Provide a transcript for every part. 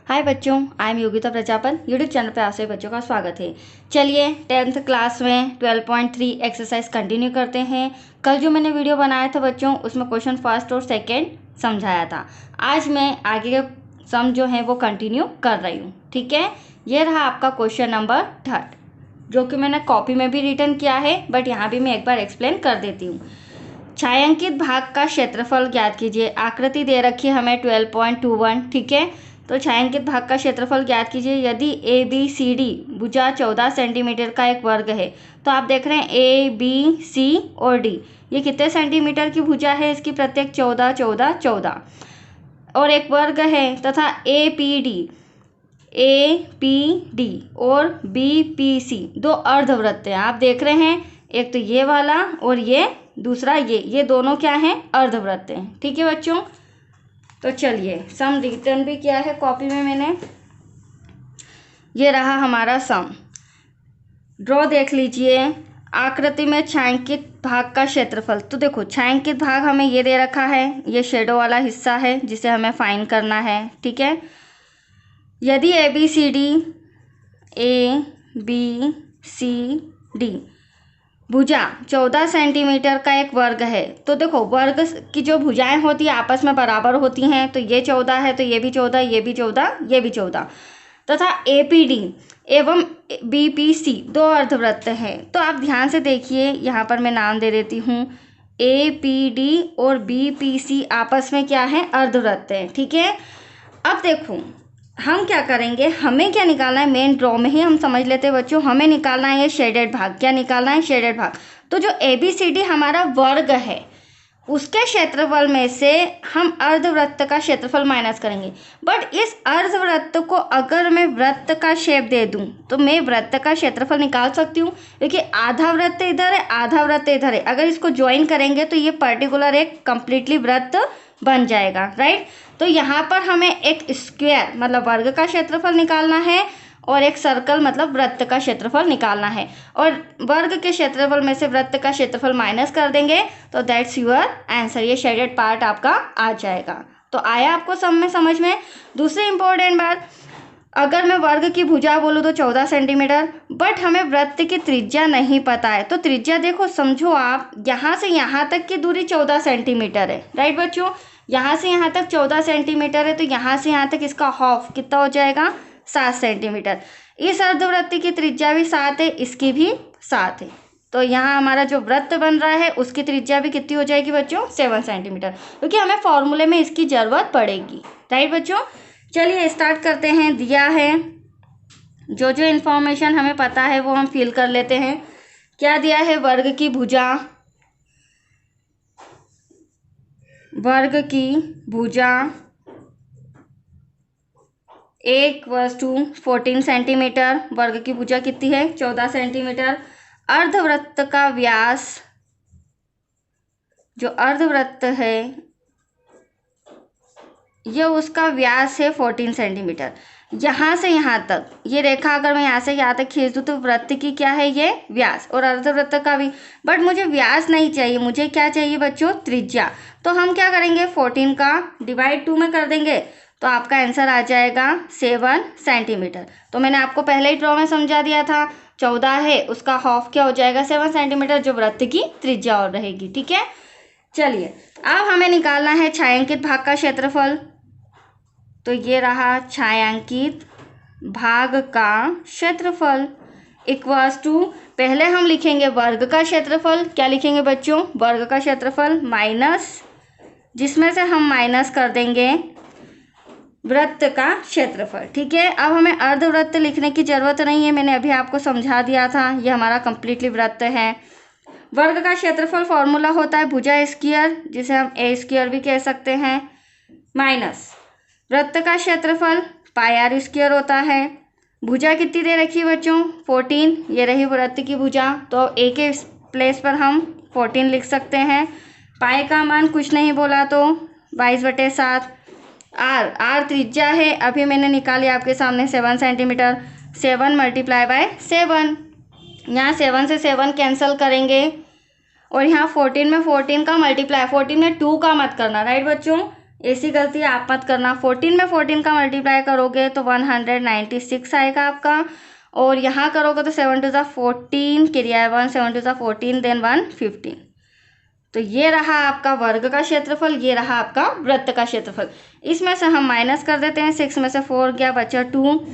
हाय बच्चों, I am Yogita Prajapat. YouTube channel पे आप सभी बच्चों का स्वागत है। चलिए 10th क्लास में 12.3 एक्सरसाइज कंटिन्यू करते हैं। कल जो मैंने वीडियो बनाया था बच्चों, उसमें क्वेश्चन फर्स्ट और सेकंड समझाया था। आज मैं आगे के सम जो है वो कंटिन्यू कर रही हूँ। ठीक है, ये रहा आपका क्वेश्चन नंबर 3, जो कि मैंने कॉपी में भी रिटर्न किया है, बट यहाँ भी मैं एक बार एक्सप्लेन कर देती हूँ। छायांकित भाग का क्षेत्रफल ज्ञात कीजिए। आकृति दे रखी है हमें 12.21। ठीक है, तो छायांकित भाग का क्षेत्रफल ज्ञात कीजिए। यदि ए बी सी डी भुजा 14 सेंटीमीटर का एक वर्ग है, तो आप देख रहे हैं ए बी सी और डी, ये कितने सेंटीमीटर की भुजा है? इसकी प्रत्येक 14 14 14 और एक वर्ग है। तथा ए पी डी और बी पी सी दो अर्धवृत्त हैं। आप देख रहे हैं, एक तो ये वाला और ये दूसरा, ये दोनों क्या हैं? अर्धवृत्त हैं। ठीक है बच्चों, तो चलिए सम रिटर्न भी किया है कॉपी में मैंने। ये रहा हमारा सम। ड्रॉ देख लीजिए। आकृति में छायांकित भाग का क्षेत्रफल। तो देखो, छायांकित भाग हमें ये दे रखा है, ये शेडो वाला हिस्सा है जिसे हमें फाइंड करना है। ठीक है, यदि ए बी सी डी भुजा 14 सेंटीमीटर का एक वर्ग है, तो देखो वर्ग की जो भुजाएं होती है आपस में बराबर होती हैं। तो ये 14 है तो ये भी 14, ये भी 14, ये भी 14। तथा ए पी डी एवं बी पी सी दो अर्धवृत्त हैं। तो आप ध्यान से देखिए, यहाँ पर मैं नाम दे देती हूँ। ए पी डी और बी पी सी आपस में क्या है? अर्धवृत्त हैं। ठीक है, अब देखो हम क्या करेंगे, हमें क्या निकालना है? मेन ड्रॉ में ही हम समझ लेते हैं बच्चों। हमें निकालना है ये शेडेड भाग। क्या निकालना है? शेडेड भाग। तो जो ए बी सी डी हमारा वर्ग है, उसके क्षेत्रफल में से हम अर्धवृत्त का क्षेत्रफल माइनस करेंगे। बट इस अर्धवृत्त को अगर मैं वृत्त का शेप दे दूं, तो मैं वृत्त का क्षेत्रफल निकाल सकती हूँ। देखिए, आधा वृत्त इधर है, आधा वृत्त इधर है। अगर इसको ज्वाइन करेंगे तो ये पर्टिकुलर एक कंप्लीटली वृत्त बन जाएगा, राइट। तो यहाँ पर हमें एक स्क्वायर मतलब वर्ग का क्षेत्रफल निकालना है और एक सर्कल मतलब वृत्त का क्षेत्रफल निकालना है। और वर्ग के क्षेत्रफल में से वृत्त का क्षेत्रफल माइनस कर देंगे तो दैट्स योर आंसर। ये शेडेड पार्ट आपका आ जाएगा। तो आया आपको सब में समझ में? दूसरी इंपॉर्टेंट बात, अगर मैं वर्ग की भुजा बोलूँ तो 14 सेंटीमीटर, बट हमें वृत्त की त्रिज्या नहीं पता है। तो त्रिज्या देखो, समझो आप यहाँ से यहाँ तक की दूरी 14 सेंटीमीटर है, राइट बच्चों। यहाँ से यहाँ तक 14 सेंटीमीटर है, तो यहाँ से यहाँ तक इसका हाफ कितना हो जाएगा? 7 सेंटीमीटर। इस अर्धवृत्त की त्रिज्या भी 7 है, इसकी भी 7 है। तो यहाँ हमारा जो वृत्त बन रहा है उसकी त्रिज्या भी कितनी हो जाएगी बच्चों? 7 सेंटीमीटर, क्योंकि हमें फॉर्मूले में इसकी जरूरत पड़ेगी, राइट बच्चों। चलिए स्टार्ट करते हैं। दिया है जो जो इन्फॉर्मेशन हमें पता है वो हम फिल कर लेते हैं। क्या दिया है? वर्ग की भुजा, वर्ग की भुजा 1/14 सेंटीमीटर। वर्ग की भुजा कितनी है? 14 सेंटीमीटर। अर्धवृत्त का व्यास, जो अर्धवृत्त है ये उसका व्यास है 14 सेंटीमीटर। यहाँ से यहाँ तक ये रेखा अगर मैं यहाँ से यहाँ तक खींच दूँ तो वृत्त की क्या है? ये व्यास, और अर्धवृत्त का भी। बट मुझे व्यास नहीं चाहिए, मुझे क्या चाहिए बच्चों? त्रिज्या। तो हम क्या करेंगे? 14 का डिवाइड 2 में कर देंगे तो आपका आंसर आ जाएगा 7 सेंटीमीटर। तो मैंने आपको पहले ही ड्रॉ में समझा दिया था, 14 है उसका हाफ क्या हो जाएगा? 7 सेंटीमीटर, जो वृत्त की त्रिज्या और रहेगी। ठीक है, चलिए अब हमें निकालना है छायांकित भाग का क्षेत्रफल। तो ये रहा छायांकित भाग का क्षेत्रफल इक्वल्स टू, पहले हम लिखेंगे वर्ग का क्षेत्रफल। क्या लिखेंगे बच्चों? वर्ग का क्षेत्रफल माइनस, जिसमें से हम माइनस कर देंगे वृत्त का क्षेत्रफल। ठीक है, अब हमें अर्धवृत्त लिखने की जरूरत नहीं है, मैंने अभी आपको समझा दिया था। ये हमारा कंप्लीटली वृत्त है। वर्ग का क्षेत्रफल फॉर्मूला होता है भुजा स्क्वायर, जिसे हम ए स्क्वायर भी कह सकते हैं, माइनस वृत्त का क्षेत्रफल पाई आर स्क्वायर होता है। भुजा कितनी दे रखी है बच्चों? 14। ये रही वृत्त की भुजा, तो ए के प्लेस पर हम 14 लिख सकते हैं। पाई का मान कुछ नहीं बोला तो 22/7। आर त्रिज्या है, अभी मैंने निकाली आपके सामने 7 सेंटीमीटर। 7 × 7, यहाँ 7 से 7 कैंसिल करेंगे और यहाँ 14 में 14 का मल्टीप्लाई, 14 में 2 का मत करना, राइट बच्चों। ऐसी गलती आप मत करना। 14 में 14 का मल्टीप्लाई करोगे तो 196 आएगा आपका, और यहाँ करोगे तो 7 टू ज़ा 14 क्रिया है 1, 7 टू ज़ा 14 देन 115। तो ये रहा आपका वर्ग का क्षेत्रफल, ये रहा आपका वृत्त का क्षेत्रफल। इसमें से हम माइनस कर देते हैं। 6 में से 4 गया बचा 2,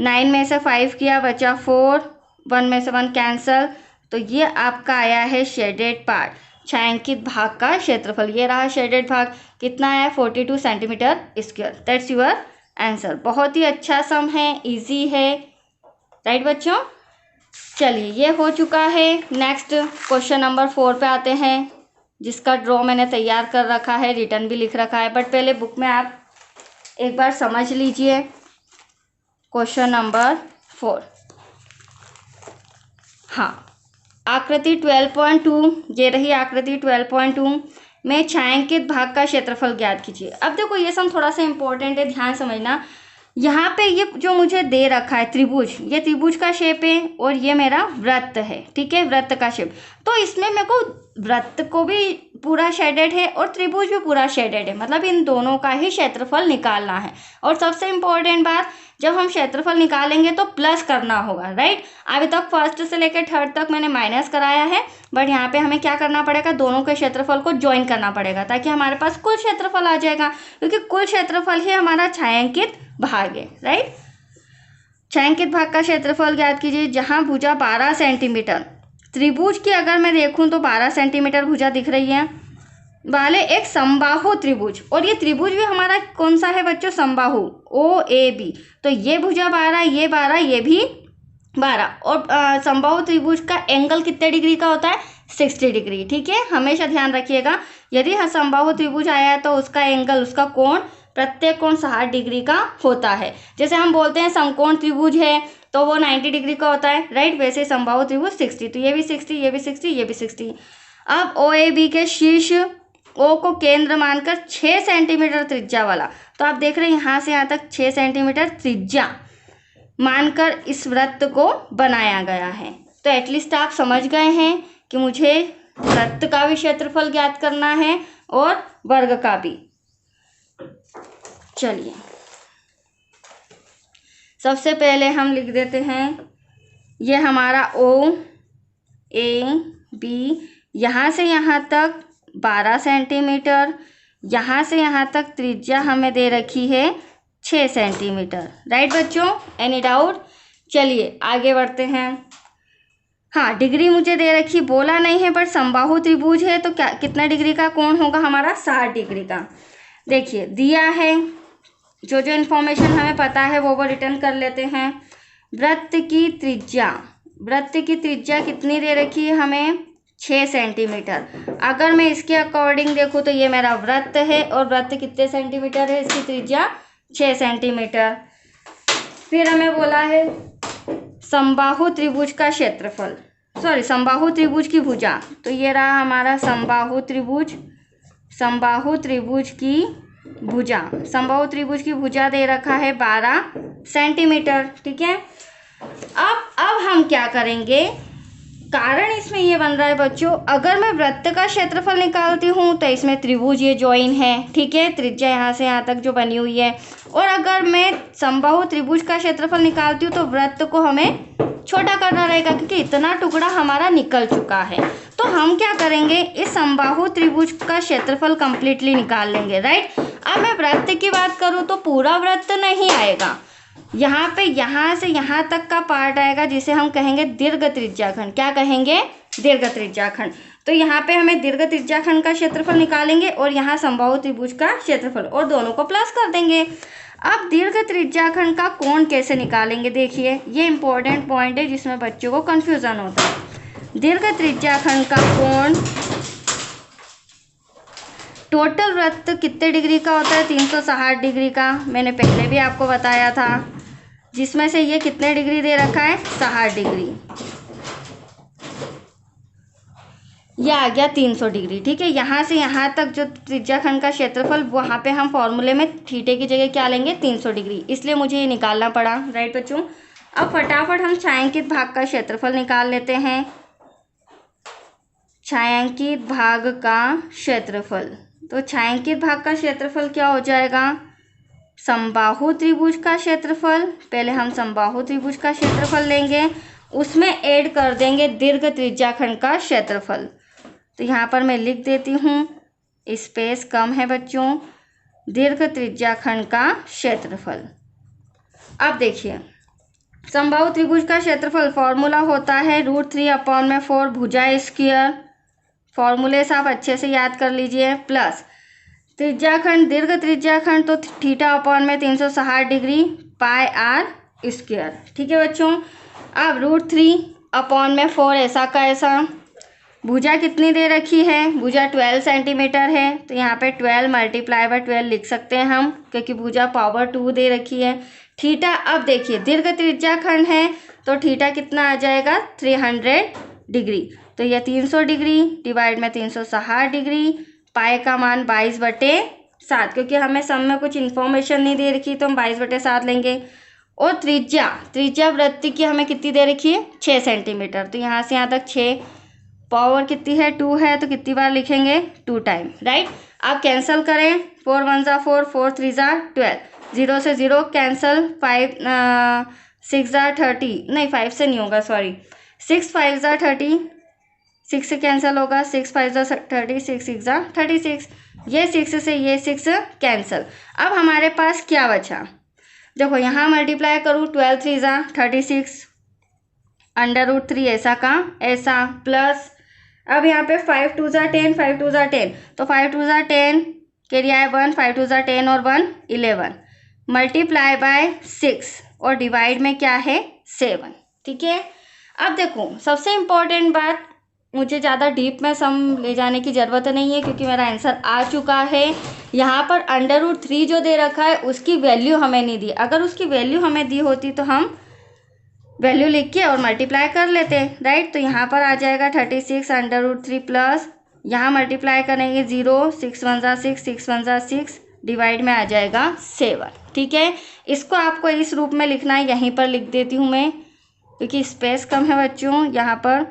9 में से 5 किया बचा 4, 1 में से 1 कैंसल। तो ये आपका आया है शेडेड पार्ट, छायांकित भाग का क्षेत्रफल। ये रहा शेडेड भाग, कितना है 42 centimetre square. That's your answer. बहुत ही अच्छा सम है, इजी है, राइट बच्चों। चलिए ये हो चुका है। नेक्स्ट क्वेश्चन नंबर 4 पे आते हैं, जिसका ड्रॉ मैंने तैयार कर रखा है, रिटर्न भी लिख रखा है, बट पहले बुक में आप एक बार समझ लीजिए। क्वेश्चन नंबर 4, हाँ, आकृति 12.2, ये रही आकृति 12.2 में छायांकित भाग का क्षेत्रफल ज्ञात कीजिए। अब देखो ये सम थोड़ा सा इंपॉर्टेंट है, ध्यान समझना। यहाँ पे ये जो मुझे दे रखा है त्रिभुज, ये त्रिभुज का शेप है और ये मेरा वृत्त है, ठीक है, वृत्त का शेप। तो इसमें मेरे को वृत्त को भी पूरा शेडेड है और त्रिभुज भी पूरा शेडेड है, मतलब इन दोनों का ही क्षेत्रफल निकालना है। और सबसे इम्पोर्टेंट बात, जब हम क्षेत्रफल निकालेंगे तो प्लस करना होगा, राइट। अभी तक फर्स्ट से लेकर थर्ड तक मैंने माइनस कराया है, बट यहाँ पे हमें क्या करना पड़ेगा, दोनों के क्षेत्रफल को ज्वाइन करना पड़ेगा, ताकि हमारे पास कुल क्षेत्रफल आ जाएगा, क्योंकि कुल क्षेत्रफल ही हमारा छायांकित भाग है, राइट। छायांकित भाग का क्षेत्रफल ज्ञात कीजिए। जहाँ भुजा 12 सेंटीमीटर, त्रिभुज की अगर मैं देखूँ तो 12 सेंटीमीटर भुजा दिख रही है वाले एक समबाहु त्रिभुज, और ये त्रिभुज भी हमारा कौन सा है बच्चों, समबाहु OAB। तो ये भुजा 12, ये 12, ये भी 12, और समबाहु त्रिभुज का एंगल कितने डिग्री का होता है, 60 डिग्री, ठीक है, हमेशा ध्यान रखिएगा। यदि समबाहु त्रिभुज आया है तो उसका एंगल, उसका कोण, प्रत्येक कोण 60 डिग्री का होता है। जैसे हम बोलते हैं समकोण त्रिभुज है तो वो 90 डिग्री का होता है, राइट। वैसे समबाहु त्रिभुज 60, तो ये भी 60, ये भी 60, ये भी 60। अब OAB के शीर्ष O को केंद्र मानकर 6 सेंटीमीटर त्रिज्या वाला, तो आप देख रहे हैं यहाँ से यहाँ तक 6 सेंटीमीटर त्रिज्या मानकर इस वृत्त को बनाया गया है। तो एटलीस्ट आप समझ गए हैं कि मुझे वृत्त का भी क्षेत्रफल ज्ञात करना है और वर्ग का भी। चलिए सबसे पहले हम लिख देते हैं, ये हमारा OAB, यहाँ से यहाँ तक 12 सेंटीमीटर, यहाँ से यहाँ तक त्रिज्या हमें दे रखी है 6 सेंटीमीटर, राइट बच्चों। Any doubt? चलिए आगे बढ़ते हैं। हाँ, डिग्री मुझे दे रखी, बोला नहीं है, पर समबाहु त्रिभुज है तो क्या कितना डिग्री का कोण होगा हमारा, 60 डिग्री का। देखिए दिया है, जो जो इन्फॉर्मेशन हमें पता है वो रिटर्न कर लेते हैं। वृत्त की त्रिज्या कितनी दे रखी है हमें, 6 सेंटीमीटर। अगर मैं इसके अकॉर्डिंग देखूँ तो ये मेरा वृत्त है, और वृत्त कितने सेंटीमीटर है, इसकी त्रिज्या 6 सेंटीमीटर। फिर हमें बोला है समबाहु त्रिभुज का क्षेत्रफल, समबाहु त्रिभुज की भुजा, तो ये रहा हमारा समबाहु त्रिभुज की भुजा। समबाहु त्रिभुज की भुजा दे रखा है 12 सेंटीमीटर, ठीक है। अब हम क्या करेंगे, कारण इसमें ये बन रहा है बच्चों, अगर मैं वृत्त का क्षेत्रफल निकालती हूँ तो इसमें त्रिभुज ये ज्वाइन है, ठीक है, त्रिज्या यहाँ से यहाँ तक जो बनी हुई है। और अगर मैं समबाहु त्रिभुज का क्षेत्रफल निकालती हूँ तो वृत्त को हमें छोटा करना रहेगा, क्योंकि इतना टुकड़ा हमारा निकल चुका है। तो हम क्या करेंगे, इस समबाहु त्रिभुज का क्षेत्रफल कंप्लीटली निकाल लेंगे, राइट। अब मैं वृत्त की बात करूँ तो पूरा वृत्त नहीं आएगा, यहाँ पे यहाँ से यहाँ तक का पार्ट आएगा, जिसे हम कहेंगे दीर्घ त्रिज्याखंड। क्या कहेंगे, दीर्घ त्रिज्याखंड। तो यहाँ पे हमें दीर्घ त्रिज्याखंड का क्षेत्रफल निकालेंगे और यहाँ समबाहु त्रिभुज का क्षेत्रफल, और दोनों को प्लस कर देंगे। अब दीर्घ त्रिज्याखंड का कोण कैसे निकालेंगे, देखिए ये इंपॉर्टेंट पॉइंट है जिसमें बच्चों को कंफ्यूजन होता है। दीर्घ त्रिज्याखंड का कोण, टोटल वृत्त कितने डिग्री का होता है, 360 डिग्री का, मैंने पहले भी आपको बताया था, जिसमें से ये कितने डिग्री दे रखा है, 60 डिग्री, यह आ गया 300 डिग्री, ठीक है। यहाँ से यहाँ तक जो त्रिज्याखंड का क्षेत्रफल, वहाँ पे हम फॉर्मूले में थीटे की जगह क्या लेंगे, 300 डिग्री, इसलिए मुझे ये निकालना पड़ा, राइट बच्चों। अब फटाफट हम छायांकित भाग का क्षेत्रफल निकाल लेते हैं। छायांकित भाग का क्षेत्रफल, तो छायांकित भाग का क्षेत्रफल क्या हो जाएगा, समबाहु त्रिभुज का क्षेत्रफल। पहले हम समबाहु त्रिभुज का क्षेत्रफल लेंगे, उसमें ऐड कर देंगे दीर्घ त्रिज्याखंड का क्षेत्रफल। तो यहाँ पर मैं लिख देती हूँ, स्पेस कम है बच्चों, दीर्घ त्रिज्याखंड का क्षेत्रफल। अब देखिए समबाहु त्रिभुज का क्षेत्रफल फॉर्मूला होता है √3/4 भुजा स्क्वायर। फॉर्मूले से आप अच्छे से याद कर लीजिए, प्लस त्रिज्याखंड दीर्घ त्रिज्याखंड तो θ/360 डिग्री πr²। ठीक है बच्चों। अब √3/4 ऐसा का ऐसा। भुजा कितनी दे रखी है, भुजा 12 सेंटीमीटर है, तो यहाँ पे 12 × 12 लिख सकते हैं हम, क्योंकि भुजा पावर 2 दे रखी है। थीटा, अब देखिए दीर्घ त्रिज्याखंड है तो थीटा कितना आ जाएगा, 300 डिग्री। तो यह 300 डिग्री डिवाइड में 360 डिग्री, पाई का मान 22/7, क्योंकि हमें सम में कुछ इन्फॉर्मेशन नहीं दे रखी तो हम 22/7 लेंगे। और त्रिज्या वृत्त की हमें कितनी दे रखी है, 6 सेंटीमीटर। तो यहाँ से यहाँ तक 6, पावर कितनी है, 2 है, तो कितनी बार लिखेंगे, 2 टाइम, राइट। आप कैंसिल करें, 4 × 1 = 4, 4 × 3 = 12, 0 से 0 कैंसिल, 5 6 × 30, नहीं 5 से नहीं होगा, सॉरी, 6 × 5 = 30, 6 से कैंसिल होगा, 6 × 5 = 30, 6 × 6 = 36, ये 6 से ये 6 कैंसिल। अब हमारे पास क्या बचा, देखो यहाँ मल्टीप्लाई करूँ, 12 × 3 = 36, √3 ऐसा का ऐसा, प्लस अब यहाँ पे 5 × 2 = 10, 5 × 2 = 10, तो 5 × 2 = 10, कैरी आए 1, 5 × 2 = 10 और 1 11, मल्टीप्लाई बाय 6 और डिवाइड में क्या है, 7। ठीक है। अब देखो सबसे इम्पोर्टेंट बात, मुझे ज़्यादा डीप में सम ले जाने की ज़रूरत नहीं है, क्योंकि मेरा आंसर आ चुका है। यहाँ पर √3 जो दे रखा है उसकी वैल्यू हमें नहीं दी, अगर उसकी वैल्यू हमें दी होती तो हम वैल्यू लिख के और मल्टीप्लाई कर लेते, राइट। तो यहाँ पर आ जाएगा 36 √3 प्लस यहाँ मल्टीप्लाई करेंगे 0, 6 × 1 = 6, 6 × 1 = 6, डिवाइड में आ जाएगा 7। ठीक है, इसको आपको इस रूप में लिखना है, यहीं पर लिख देती हूँ मैं, क्योंकि स्पेस कम है बच्चों। यहाँ पर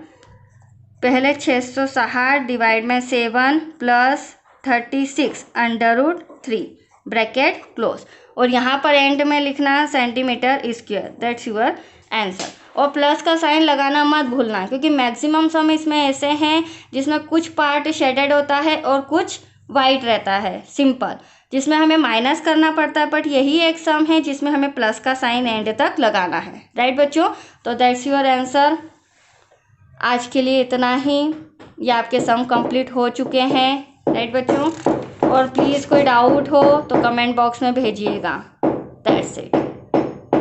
पहले 660 डिवाइड में 7 प्लस 36 √3 ब्रैकेट क्लोज, और यहाँ पर एंड में लिखना centimetre square, that's your answer. और प्लस का साइन लगाना मत भूलना, क्योंकि मैक्सिमम सम इसमें ऐसे हैं जिसमें कुछ पार्ट शेडेड होता है और कुछ वाइट रहता है, सिंपल, जिसमें हमें माइनस करना पड़ता है, बट यही एक सम है जिसमें हमें प्लस का साइन एंड तक लगाना है, राइट बच्चों। तो दैट्स योर आंसर। आज के लिए इतना ही, ये आपके सम कंप्लीट हो चुके हैं, राइट बच्चों। और प्लीज़ कोई डाउट हो तो कमेंट बॉक्स में भेजिएगा। That's it.